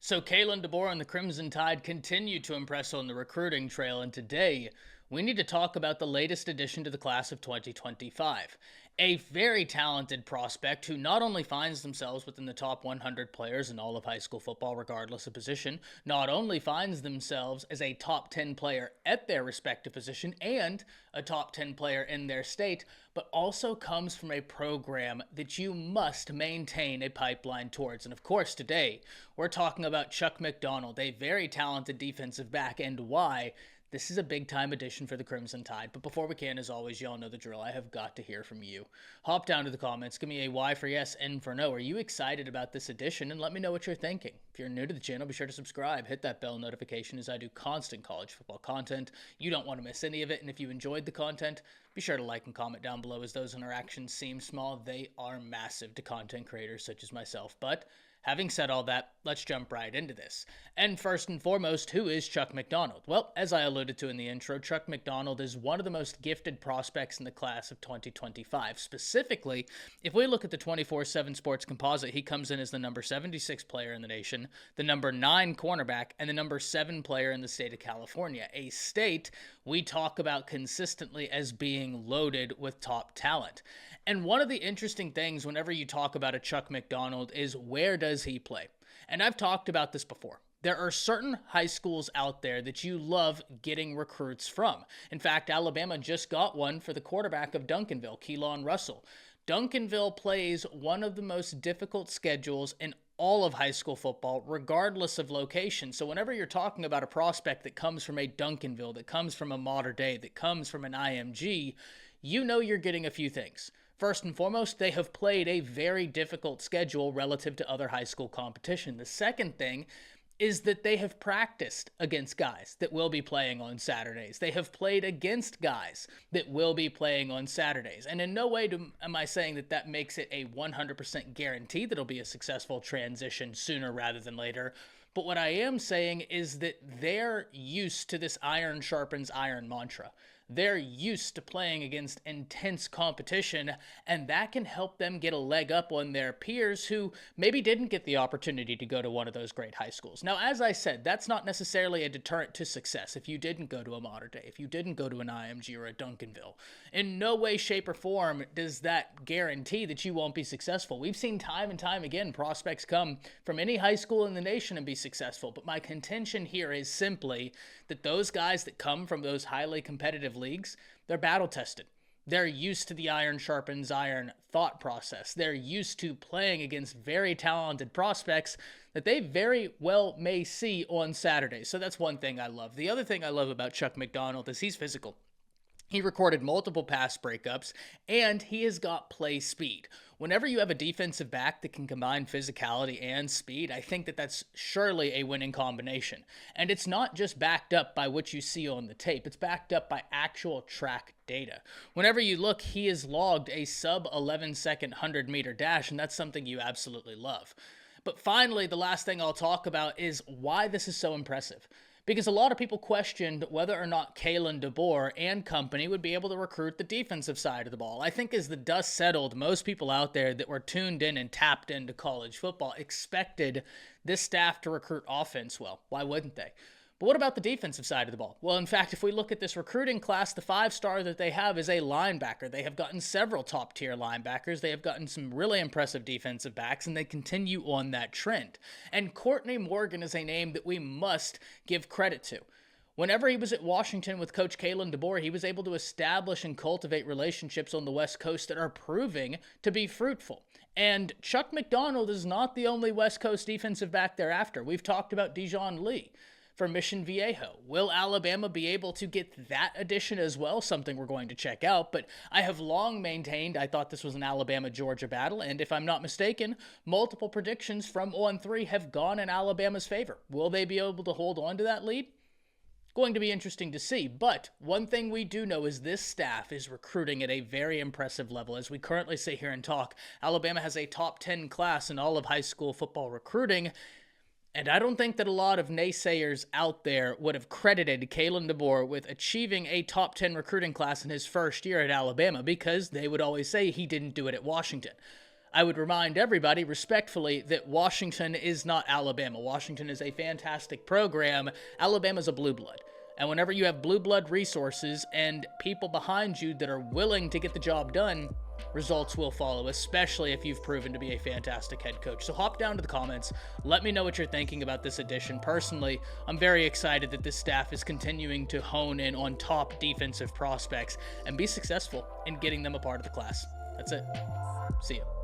So Kalen DeBoer and the Crimson Tide continue to impress on the recruiting trail, and today we need to talk about the latest addition to the class of 2025. A very talented prospect who not only finds themselves within the top 100 players in all of high school football, regardless of position, not only finds themselves as a top 10 player at their respective position and a top 10 player in their state, but also comes from a program that you must maintain a pipeline towards. And of course, today we're talking about Chuck McDonald, a very talented defensive back, and why this is a big-time addition for the Crimson Tide. But before we can, as always, y'all know the drill. I have got to hear from you. Hop down to the comments. Give me a Y for yes, N for no. Are you excited about this addition? And let me know what you're thinking. If you're new to the channel, be sure to subscribe. Hit that bell notification as I do constant college football content. You don't want to miss any of it. And if you enjoyed the content, be sure to like and comment down below, as those interactions seem small. They are massive to content creators such as myself. But having said all that, let's jump right into this. And first and foremost, who is Chuck McDonald? Well, as I alluded to in the intro, Chuck McDonald is one of the most gifted prospects in the class of 2025. Specifically, if we look at the 24/7 Sports Composite, he comes in as the number 76 player in the nation, the number 9 cornerback, and the number 7 player in the state of California, a state we talk about consistently as being loaded with top talent. And one of the interesting things whenever you talk about a Chuck McDonald is, where does he play? And I've talked about this before. There are certain high schools out there that you love getting recruits from. In fact, Alabama just got one for the quarterback of Duncanville, Keelan Russell. Duncanville plays one of the most difficult schedules in all of high school football, regardless of location. So whenever you're talking about a prospect that comes from a Duncanville, that comes from a Mater Dei, that comes from an IMG, you know you're getting a few things. First and foremost, they have played a very difficult schedule relative to other high school competition. The second thing is that they have practiced against guys that will be playing on Saturdays. They have played against guys that will be playing on Saturdays. And in no way am I saying that that makes it a 100% guarantee that it'll be a successful transition sooner rather than later. But what I am saying is that they're used to this iron sharpens iron mantra. They're used to playing against intense competition, and that can help them get a leg up on their peers who maybe didn't get the opportunity to go to one of those great high schools. Now, as I said, that's not necessarily a deterrent to success if you didn't go to a Mater Dei, if you didn't go to an IMG or a Duncanville. In no way, shape, or form does that guarantee that you won't be successful. We've seen time and time again prospects come from any high school in the nation and be successful, but my contention here is simply that those guys that come from those highly competitive leagues, they're battle tested. They're used to the iron sharpens iron thought process. They're used to playing against very talented prospects that they very well may see on Saturdays. So that's one thing I love. The other thing I love about Chuck McDonald is he's physical. He recorded multiple pass breakups, and he has got play speed. Whenever you have a defensive back that can combine physicality and speed, I think that that's surely a winning combination. And it's not just backed up by what you see on the tape. It's backed up by actual track data. Whenever you look, he has logged a sub 11-second 100-meter dash, and that's something you absolutely love. But finally, the last thing I'll talk about is why this is so impressive. Because a lot of people questioned whether or not Kalen DeBoer and company would be able to recruit the defensive side of the ball. I think as the dust settled, most people out there that were tuned in and tapped into college football expected this staff to recruit offense well. Why wouldn't they? But what about the defensive side of the ball? Well, in fact, if we look at this recruiting class, the 5-star that they have is a linebacker. They have gotten several top-tier linebackers. They have gotten some really impressive defensive backs, and they continue on that trend. And Courtney Morgan is a name that we must give credit to. Whenever he was at Washington with Coach Kalen DeBoer, he was able to establish and cultivate relationships on the West Coast that are proving to be fruitful. And Chuck McDonald is not the only West Coast defensive back thereafter. We've talked about Dijon Lee for Mission Viejo. Will Alabama be able to get that addition as well? Something we're going to check out, but I have long maintained I thought this was an Alabama-Georgia battle, and if I'm not mistaken, multiple predictions from On3 have gone in Alabama's favor. Will they be able to hold on to that lead? Going to be interesting to see, but one thing we do know is this staff is recruiting at a very impressive level. As we currently sit here and talk, Alabama has a top 10 class in all of high school football recruiting. And I don't think that a lot of naysayers out there would have credited Kalen DeBoer with achieving a top 10 recruiting class in his first year at Alabama, because they would always say he didn't do it at Washington. I would remind everybody respectfully that Washington is not Alabama. Washington is a fantastic program. Alabama's a blue blood. And whenever you have blue blood resources and people behind you that are willing to get the job done, results will follow, especially if you've proven to be a fantastic head coach. So hop down to the comments. Let me know what you're thinking about this edition. Personally, I'm very excited that this staff is continuing to hone in on top defensive prospects and be successful in getting them a part of the class. That's it. See ya.